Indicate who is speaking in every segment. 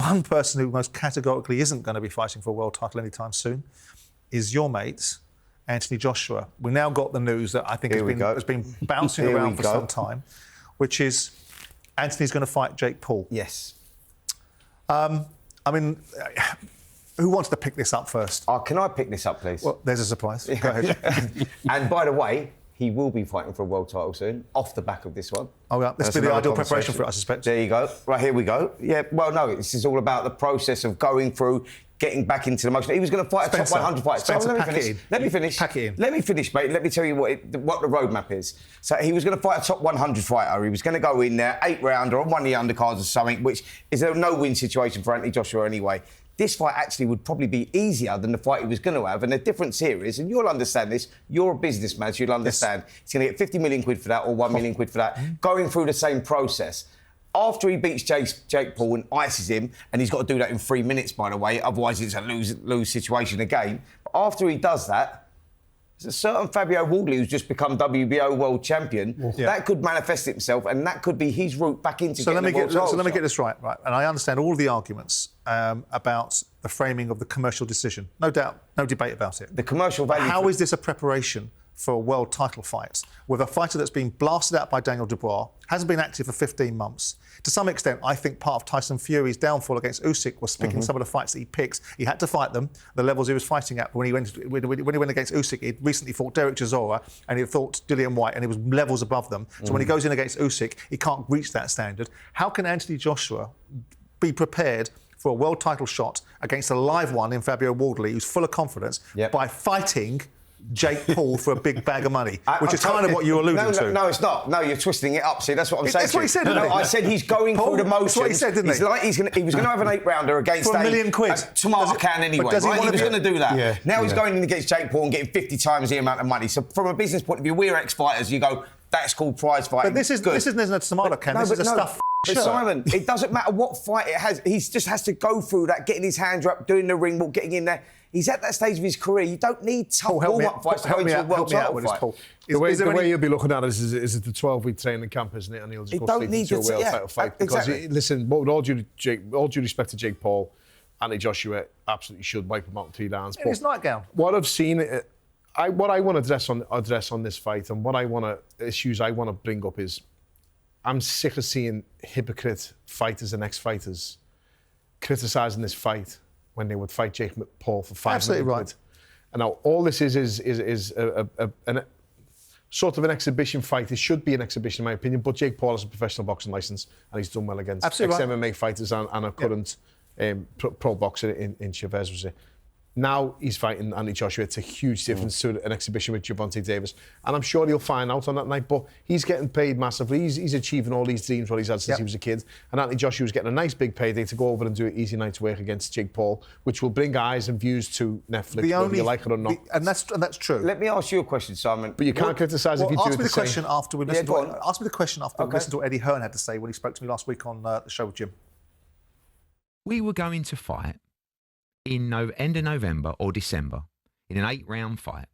Speaker 1: one person who most categorically isn't going to be fighting for a world title anytime soon is your mate, Anthony Joshua. We now got the news that I think has been bouncing around for some time, which is Anthony's going to fight Jake Paul.
Speaker 2: Yes.
Speaker 1: I mean, who wants to pick this up first?
Speaker 2: Can I pick this up, please?
Speaker 1: Well, there's a surprise. Go ahead.
Speaker 2: And by the way, he will be fighting for a world title soon, off the back of this one.
Speaker 1: Oh, yeah. This will be the ideal preparation for it, I suspect.
Speaker 2: There you go. Right, here we go. Yeah, well, no, this is all about the process of going through, getting back into the motion. He was going to fight a top 100 fight.
Speaker 1: Spencer,
Speaker 2: let me finish.
Speaker 1: Pack it in.
Speaker 2: Let me finish, mate. Let me tell you what the roadmap is. So he was going to fight a top 100 fighter. He was going to go in there, 8-rounder on one of the undercards or something, which is a no-win situation for Anthony Joshua anyway. This fight actually would probably be easier than the fight he was going to have. And the difference here is, and you'll understand this, you're a businessman, so you'll understand. Yes. He's going to get 50 million quid for that or 1 million quid for that, going through the same process. After he beats Jake Paul and ices him, and he's got to do that in 3 minutes, by the way, otherwise it's a lose situation again. But after he does that, there's a certain Fabio Wardley who's just become WBO world champion. Yeah. That could manifest itself, and that could be his route back into getting the world title.
Speaker 1: So let me get this right. And I understand all the arguments about the framing of the commercial decision. No doubt, no debate about it.
Speaker 2: The commercial value.
Speaker 1: How is this a preparation for a world title fight with a fighter that's been blasted out by Daniel Dubois, hasn't been active for 15 months? To some extent, I think part of Tyson Fury's downfall against Usyk was picking some of the fights that he picks. He had to fight them, the levels he was fighting at. When he went against Usyk, he'd recently fought Derek Chisora and he fought Dillian White, and he was levels above them. So when he goes in against Usyk, he can't reach that standard. How can Anthony Joshua be prepared for a world title shot against a live one in Fabio Wardley, who's full of confidence, by fighting Jake Paul for a big bag of money, which is kind of what you're alluding to.
Speaker 2: No, it's not. No, you're twisting it up. See, that's what I'm saying.
Speaker 1: That's what he said, didn't he?
Speaker 2: I said he's going through the motions.
Speaker 1: That's what he said, didn't he?
Speaker 2: He was going to have an 8-rounder against
Speaker 1: for $1 million quid.
Speaker 2: Tomato can anyway, right? He was going to do that.
Speaker 1: Yeah,
Speaker 2: now he's going in against Jake Paul and getting 50 times the amount of money. So from a business point of view, we're ex-fighters. You go, that's called prize fighting.
Speaker 1: But this isn't a tomato can. This is a stuff.
Speaker 2: But Simon, it doesn't matter what fight it has. He just has to go through that, getting his hands up, doing the ring walk, getting in there. He's at that stage of his career. You don't need tough warm-up fights to go into a world title fight.
Speaker 3: The way you'll be looking at it is the 12-week training camp, isn't it? And he'll just go straight into a world title fight. Because, listen, with all due respect to Jake Paul, Anthony Joshua absolutely should wipe him out in 3 rounds.
Speaker 1: In his nightgown.
Speaker 3: What I've seen, what I want to address on this fight, and issues I want to bring up is, I'm sick of seeing hypocrite fighters and ex-fighters criticising this fight when they would fight Jake Paul for 5
Speaker 1: Absolutely
Speaker 3: million
Speaker 1: right.
Speaker 3: quid. And now all this is a sort of an exhibition fight. It should be an exhibition, in my opinion. But Jake Paul has a professional boxing licence, and he's done well against ex-MMA fighters and a current pro boxer in Chavez, was it? Now he's fighting Anthony Joshua. It's a huge difference to an exhibition with Gervonta Davis. And I'm sure he'll find out on that night. But he's getting paid massively. He's achieving all these dreams what he's had since he was a kid. And Anthony Joshua's getting a nice big payday to go over and do an easy night's work against Jake Paul, which will bring eyes and views to Netflix, whether you like it or not.
Speaker 1: And that's true.
Speaker 2: Let me ask you a question, Simon.
Speaker 3: But you can't criticise if you do
Speaker 1: ask me the question after we listen to what Eddie Hearn had to say when he spoke to me last week on the show with Jim.
Speaker 4: We were going to fight in end of November or December in an 8-round fight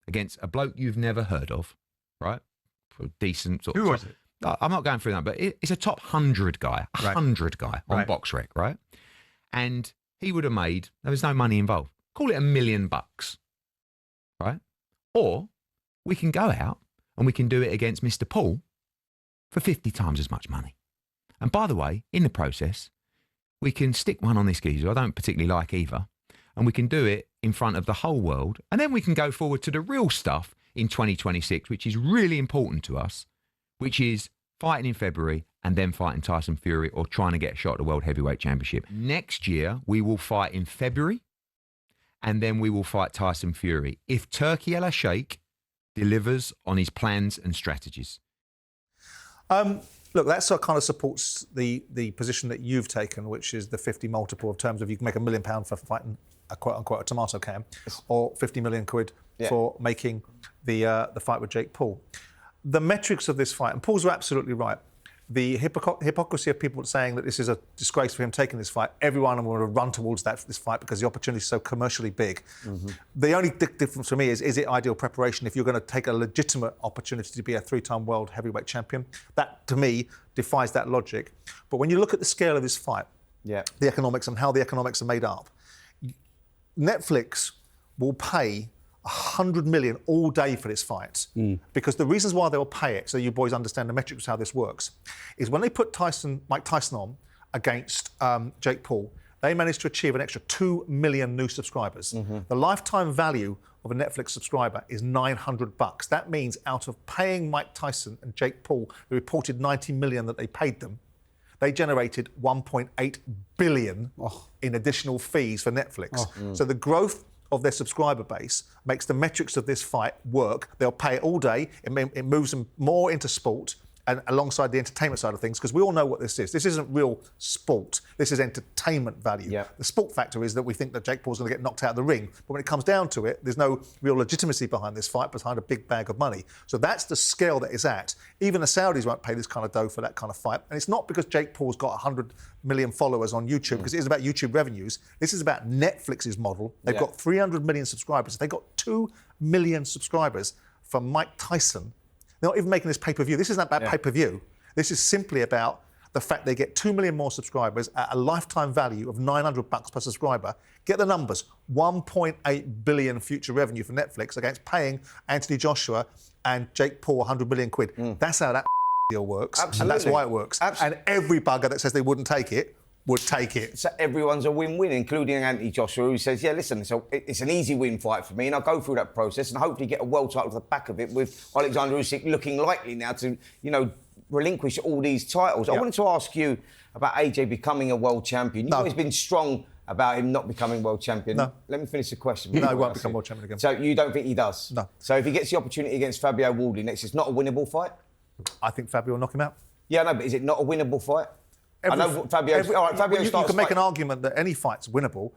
Speaker 4: against a bloke you've never heard of, right? For a decent sort of...
Speaker 5: Who was it?
Speaker 4: I'm not going through that, but it's a top 100 guy, on BoxRec, right? And he would have made, there was no money involved, call it $1 million, right? Or we can go out and we can do it against Mr. Paul for 50 times as much money. And by the way, in the process, we can stick one on this geezer I don't particularly like either, and we can do it in front of the whole world, and then we can go forward to the real stuff in 2026, which is really important to us, which is fighting in February and then fighting Tyson Fury or trying to get a shot at the World Heavyweight Championship. Next year, we will fight in February, and then we will fight Tyson Fury if Turki El Sheikh delivers on his plans and strategies.
Speaker 1: Look, that sort of kind of supports the position that you've taken, which is the 50 multiple of terms of you can make £1 million for fighting a quote-unquote a tomato can, or 50 million quid for making the fight with Jake Paul. The metrics of this fight, and Paul's absolutely right, the hypocrisy of people saying that this is a disgrace for him taking this fight, everyone will run towards this fight because the opportunity is so commercially big. The only difference for me is it ideal preparation if you're going to take a legitimate opportunity to be a 3-time world heavyweight champion? That, to me, defies that logic. But when you look at the scale of this fight, the economics and how the economics are made up. Netflix will pay 100 million all day for this fight because the reasons why they will pay it, so you boys understand the metrics of how this works, is when they put Mike Tyson on against Jake Paul, they managed to achieve an extra 2 million new subscribers. The lifetime value of a Netflix subscriber is $900. That means out of paying Mike Tyson and Jake Paul, the reported 90 million that they paid them, they generated 1.8 billion in additional fees for Netflix. So the growth of their subscriber base makes the metrics of this fight work. They'll pay it all day. It moves them more into sport and alongside the entertainment side of things, because we all know what this is. This isn't real sport. This is entertainment value.
Speaker 2: Yep.
Speaker 1: The sport factor is that we think that Jake Paul's going to get knocked out of the ring. But when it comes down to it, there's no real legitimacy behind this fight, behind a big bag of money. So that's the scale that it's at. Even the Saudis won't pay this kind of dough for that kind of fight. And it's not because Jake Paul's got 100 million followers on YouTube, because it is about YouTube revenues. This is about Netflix's model. They've got 300 million subscribers. If they got 2 million subscribers for Mike Tyson, they're not even making this pay-per-view. This isn't about pay-per-view. This is simply about the fact they get 2 million more subscribers at a lifetime value of $900 per subscriber. Get the numbers: 1.8 billion future revenue for Netflix against paying Anthony Joshua and Jake Paul 100 million quid. That's how that deal works.
Speaker 2: Absolutely.
Speaker 1: And that's why it works.
Speaker 2: Absolutely.
Speaker 1: And every bugger that says they wouldn't take it would take it.
Speaker 2: So everyone's a win-win, including Anthony Joshua, who says, yeah, listen, so it's an easy win fight for me, and I'll go through that process and hopefully get a world title off the back of it, with Alexander Usyk looking likely now to, relinquish all these titles. I wanted to ask you about AJ becoming a world champion. You've always been strong about him not becoming world champion.
Speaker 1: No.
Speaker 2: Let me finish the question.
Speaker 1: No, he won't become world champion again.
Speaker 2: So you don't think he does?
Speaker 1: No.
Speaker 2: So if he gets the opportunity against Fabio Wardley next, it's not a winnable fight?
Speaker 1: I think Fabio will knock him out.
Speaker 2: Yeah, no, but is it not a winnable fight? I know Fabio.
Speaker 1: You can make an argument that any fight's winnable,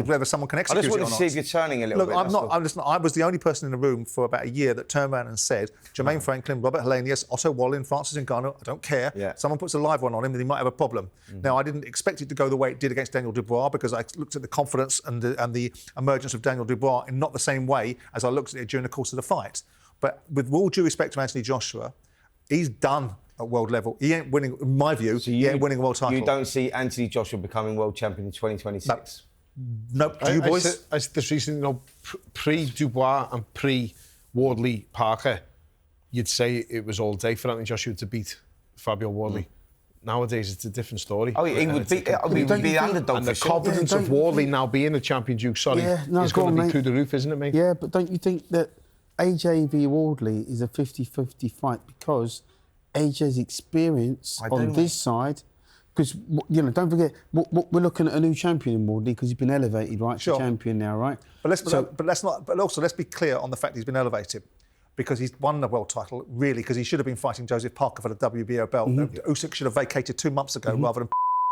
Speaker 1: whether someone can execute it or not.
Speaker 2: I just want to see if you're turning a little bit.
Speaker 1: I was the only person in the room for about a year that turned around and said, Jermaine Franklin, Robert Helenius, Otto Wallin, Francis Ngannou, I don't care.
Speaker 2: Yeah.
Speaker 1: Someone puts a live one on him, then he might have a problem. Now, I didn't expect it to go the way it did against Daniel Dubois, because I looked at the confidence and the emergence of Daniel Dubois in not the same way as I looked at it during the course of the fight. But with all due respect to Anthony Joshua, he's done at world level. He ain't winning, in my view, he ain't winning a world title.
Speaker 2: You don't see Anthony Joshua becoming world champion in 2026?
Speaker 1: No. Do you boys?
Speaker 3: I said this recently, pre-Dubois and pre-Wardley Parker, you'd say it was all day for Anthony Joshua to beat Fabio Wardley. Nowadays, it's a different story.
Speaker 2: Oh, he would be the underdog.
Speaker 3: And the confidence of Wardley now being a champion Duke, is going to be through the roof, isn't it, mate?
Speaker 5: Yeah, but don't you think that AJ v Wardley is a 50-50 fight, because AJ's experience on this side, because, don't forget, we're looking at a new champion in Wardley, because he's been elevated, right? Sure. To champion now, right?
Speaker 1: But also let's be clear on the fact he's been elevated, because he's won the world title, really, because he should have been fighting Joseph Parker for the WBO belt. Usyk should have vacated 2 months ago rather than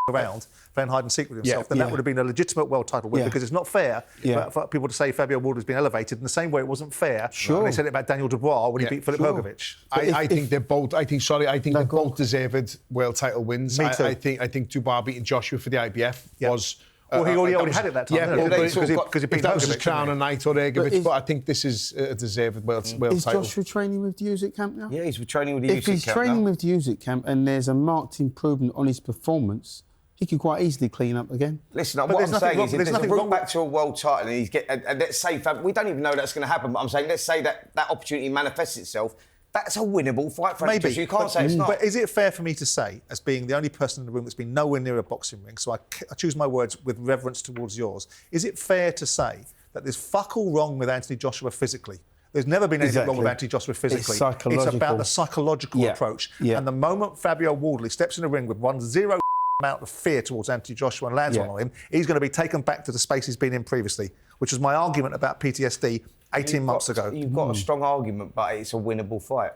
Speaker 1: around playing hide and seek with himself. Then that would have been a legitimate world title win, because it's not fair for people to say Fabio Wardley's been elevated in the same way it wasn't fair when they said it about Daniel Dubois when he beat Filip Hrgovic.
Speaker 3: I think they're both. I think they're both deserved world title wins.
Speaker 1: Me too.
Speaker 3: I think Dubois beating Joshua for the IBF was.
Speaker 1: Well, he already had it that time.
Speaker 3: Because he beat that was his crown and night or Hrgovic. But I think this is a deserved world title.
Speaker 5: Is Joshua training with the Usyk camp now?
Speaker 2: Yeah, he's training with the Usyk camp.
Speaker 5: If he's training with the Usyk camp and there's a marked improvement on his performance, he could quite easily clean up again.
Speaker 2: Listen, what I'm saying is, if there's a route back to a world title and let's say, we don't even know that's going to happen, but I'm saying, let's say that opportunity manifests itself, that's a winnable fight for Maybe. You can't say it's not.
Speaker 1: But is it fair for me to say, as being the only person in the room that's been nowhere near a boxing ring, so I choose my words with reverence towards yours, is it fair to say that there's fuck all wrong with Anthony Joshua physically? There's never been anything wrong with Anthony Joshua physically. It's about the psychological approach. Yeah. And the moment Fabio Wardley steps in the ring with 1-0 amount of fear towards Anthony Joshua and lands one on him, he's going to be taken back to the space he's been in previously, which was my argument about PTSD 18 months ago.
Speaker 2: You've got a strong argument, but it's a winnable fight.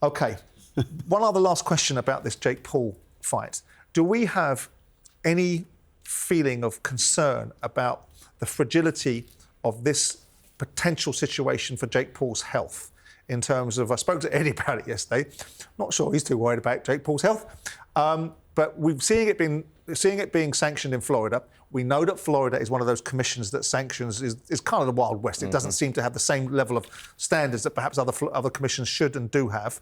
Speaker 1: OK. One other last question about this Jake Paul fight. Do we have any feeling of concern about the fragility of this potential situation for Jake Paul's health? In terms of, I spoke to Eddie about it yesterday. Not sure he's too worried about Jake Paul's health. But we're seeing it being sanctioned in Florida. We know that Florida is one of those commissions that sanctions is kind of the Wild West. It doesn't seem to have the same level of standards that perhaps other commissions should and do have.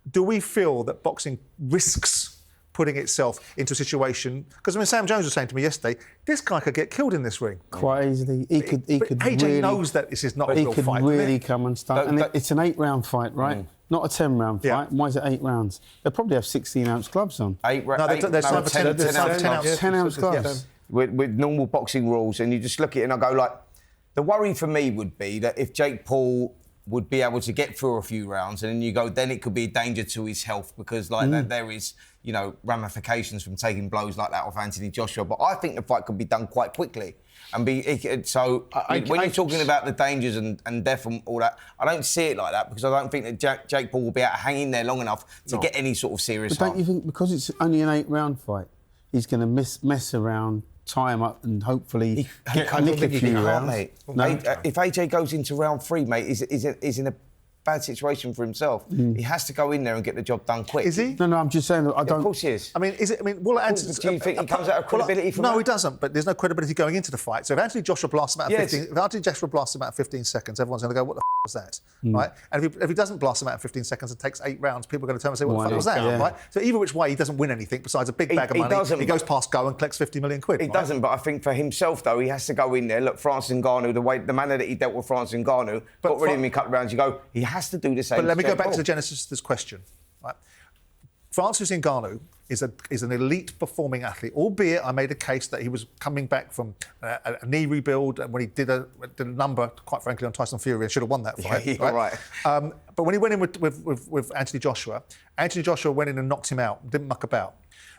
Speaker 1: Do we feel that boxing risks putting itself into a situation. Because I mean, Sam Jones was saying to me yesterday, this guy could get killed in this ring
Speaker 5: quite easily. He could
Speaker 1: AJ
Speaker 5: really,
Speaker 1: knows that this is not a real fight.
Speaker 5: He could really come and start. And it's an 8-round fight, right? Not a 10-round fight.
Speaker 1: Yeah.
Speaker 5: Why is it 8 rounds? They'll probably have 16-ounce gloves on.
Speaker 2: 10
Speaker 5: 10-ounce gloves.
Speaker 1: Yes.
Speaker 2: With normal boxing rules, and you just look at it and I go like, the worry for me would be that if Jake Paul would be able to get through a few rounds, and then you go, then it could be a danger to his health because there is, you know, ramifications from taking blows like that off Anthony Joshua. But I think the fight could be done quite quickly. And when you're talking about the dangers and death and all that, I don't see it like that because I don't think that Jake Paul will be able to hang in there long enough to get any sort of serious harm.
Speaker 5: But don't you think because it's only an 8-round fight, he's going to mess around, tie him up, and hopefully nick a few rounds?
Speaker 2: Mate. If AJ goes into round 3, mate, he's in a bad situation for himself. He has to go in there and get the job done quick.
Speaker 1: Is he?
Speaker 5: No, I'm just saying that I don't.
Speaker 2: Of course he is.
Speaker 1: I mean, is it? I mean, will Anthony?
Speaker 2: Do you think he comes out of credibility from that?
Speaker 1: No, he doesn't. But there's no credibility going into the fight. So if Anthony Joshua blasts him out 15, if Anthony Joshua blasts him out 15 seconds, everyone's going to go, "What the was that?" Right? And if he doesn't blast him out 15 seconds and takes 8 rounds, people are going to turn and say, "What the fuck was that?"
Speaker 5: Yeah.
Speaker 1: Right? So either which way, he doesn't win anything besides a big bag of money. He goes past go and collects 50 million quid.
Speaker 2: He doesn't. But I think for himself though, he has to go in there. Look, Francis Ngannou, the manner that he dealt with Francis Ngannou, got rid of him in a couple of rounds. You go, he has to do the same.
Speaker 1: But let me go back to the genesis of this question. Right? Francis Ngannou is an elite performing athlete, albeit I made a case that he was coming back from a knee rebuild, and when he did a number, quite frankly, on Tyson Fury and should have won that fight.
Speaker 2: Yeah, right.
Speaker 1: But when he went in with Anthony Joshua went in and knocked him out, didn't muck about.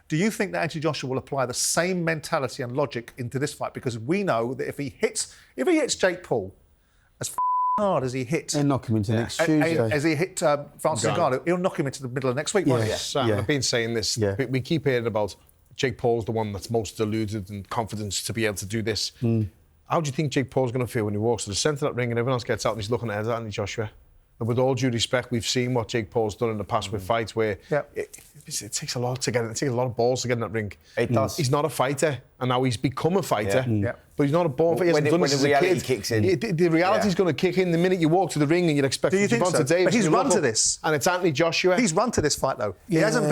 Speaker 1: Do you think that Anthony Joshua will apply the same mentality and logic into this fight? Because we know that if he hits Jake Paul as hard as he hit,
Speaker 5: He'll knock him into next Tuesday.
Speaker 1: as he hit Francis Ngannou, he'll knock him into the middle of next week. Won't he?
Speaker 3: Sam, I've been saying this.
Speaker 5: Yeah.
Speaker 3: We keep hearing about Jake Paul's the one that's most deluded and confidence to be able to do this. How do you think Jake Paul's going to feel when he walks to the centre of that ring and everyone else gets out and he's looking at Anthony Joshua? And with all due respect, we've seen what Jake Paul's done in the past with fights where it takes a lot to get it. It takes a lot of balls to get in that ring.
Speaker 2: It does.
Speaker 3: He's not a fighter, and now he's become a fighter. But he's not a born fighter.
Speaker 2: When the reality kicks in.
Speaker 3: The reality's going to kick in the minute you walk to the ring and you'd expect.
Speaker 1: Do you think so?
Speaker 3: Davis,
Speaker 1: but he's run to this,
Speaker 3: and it's Anthony Joshua.
Speaker 1: He's run to this fight though. He hasn't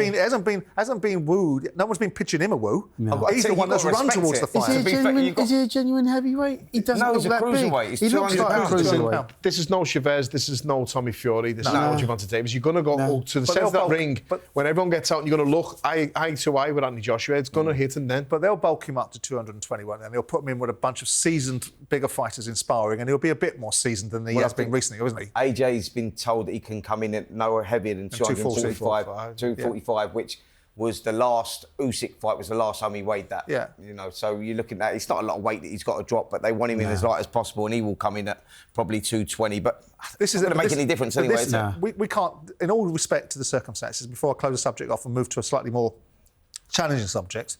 Speaker 1: been wooed. No one's been pitching him a woo.
Speaker 2: No.
Speaker 1: He's the one that's run towards the fight.
Speaker 5: Is he a genuine heavyweight? He doesn't look
Speaker 2: he's a
Speaker 5: that big.
Speaker 2: cruiserweight. He's
Speaker 5: He looks
Speaker 2: 200
Speaker 5: like a
Speaker 2: pounds.
Speaker 5: cruiserweight.
Speaker 3: This is no Chavez. This is no Tommy Fury. This is no Gervonta Davis. You're going to go to the centre of that ring when everyone gets out and you're going to look eye to eye with Anthony Joshua. It's going to hit him then.
Speaker 1: But they'll bulk him up to 221 and they'll put him in with a bunch of seasoned, bigger fighters in sparring, and he'll be a bit more seasoned than he has been recently, isn't he?
Speaker 2: AJ's been told that he can come in at no heavier than 245, which was the last Usyk fight, was the last time he weighed that.
Speaker 1: Yeah.
Speaker 2: You know, so you're looking at, it's not a lot of weight that he's got to drop, but they want him in as light as possible, and he will come in at probably 220. But this isn't going to make any difference anyway.
Speaker 1: We can't, in all respect to the circumstances, before I close the subject off and move to a slightly more challenging subject,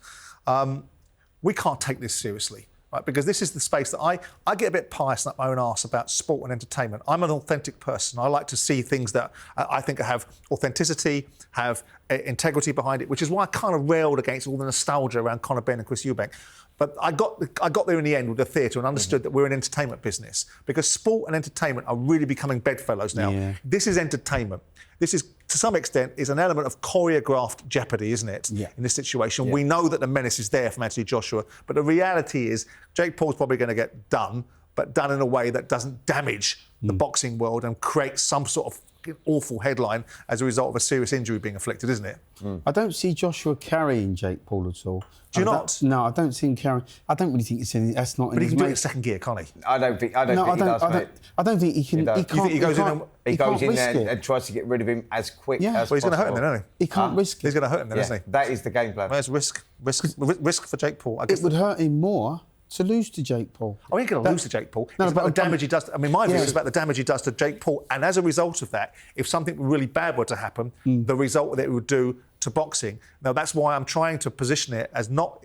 Speaker 1: we can't take this seriously. Right, because this is the space that I get a bit pious up my own arse about sport and entertainment. I'm an authentic person. I like to see things that I think have authenticity, have integrity behind it, which is why I kind of railed against all the nostalgia around Conor Benn and Chris Eubank. But I got there in the end with the theatre and understood that we're an entertainment business, because sport and entertainment are really becoming bedfellows now. Yeah. This is entertainment. This is, to some extent, is an element of choreographed jeopardy, isn't it? Yeah. In this situation, we know that the menace is there from Anthony Joshua, but the reality is Jake Paul's probably going to get done, but done in a way that doesn't damage the boxing world and create some sort of awful headline as a result of a serious injury being inflicted, isn't it?
Speaker 5: I don't see Joshua carrying Jake Paul at all.
Speaker 1: Do you not?
Speaker 5: No, I don't see him carrying. I don't really think it's anything. That's not.
Speaker 1: But he can do it in second gear, can't he?
Speaker 2: I don't think he does, mate.
Speaker 5: I don't think he can.
Speaker 2: He
Speaker 5: can't.
Speaker 2: You think
Speaker 1: he goes
Speaker 2: in there and tries to get rid of him as quick as
Speaker 1: well, he's going to hurt him then, isn't he?
Speaker 5: He can't risk it.
Speaker 1: He's going to hurt him then, isn't he?
Speaker 2: That is the game plan.
Speaker 1: There's risk for Jake Paul. I guess
Speaker 5: it would hurt him more to lose to Jake Paul.
Speaker 1: Oh, he ain't going to lose to Jake Paul. It's about the damage he does. I mean, my view is about the damage he does to Jake Paul. And as a result of that, if something really bad were to happen, the result that it would do to boxing. Now, that's why I'm trying to position it as not...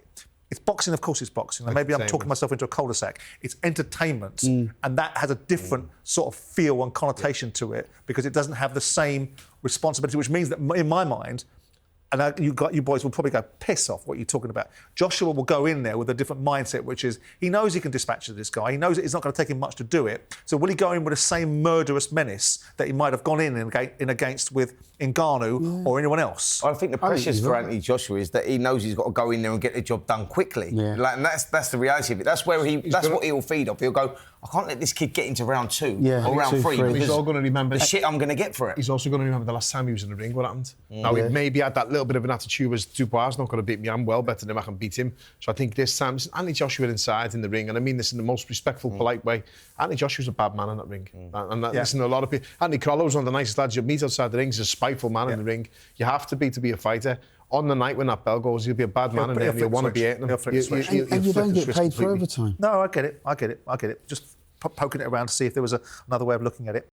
Speaker 1: It's boxing, of course it's boxing. And maybe I'm talking myself into a cul-de-sac. It's entertainment. And that has a different sort of feel and connotation to it, because it doesn't have the same responsibility, which means that, in my mind, and you boys will probably go, piss off, what you're talking about. Joshua will go in there with a different mindset, which is he knows he can dispatch this guy. He knows it's not going to take him much to do it. So will he go in with the same murderous menace that he might have gone in against with Ngannou or anyone else?
Speaker 2: I think the pressures for Anthony Joshua is that he knows he's got to go in there and get the job done quickly. Yeah. And that's the reality of it. That's where what he'll feed off. He'll go, I can't let this kid get into round 2 or round 3 because
Speaker 3: he's all going to remember
Speaker 2: the shit I'm going to get for it.
Speaker 3: He's also going to remember the last time he was in the ring, what happened. Now, he maybe had that little bit of an attitude as Dubois not going to beat me, I'm well better than him, I can beat him. So I think this time, Anthony Joshua inside in the ring, and I mean this in the most respectful, polite way, Anthony Joshua's a bad man in that ring. Listen, a lot of people, Anthony Crollo's one of the nicest lads you'll meet outside the ring. He's a spiteful man in the ring. You have to be a fighter. On the night when that bell goes, you'll be a bad man in there, and you'll want to be hitting him.
Speaker 5: And you don't get paid for overtime.
Speaker 1: No, I get it. Just poking it around to see if there was another way of looking at it.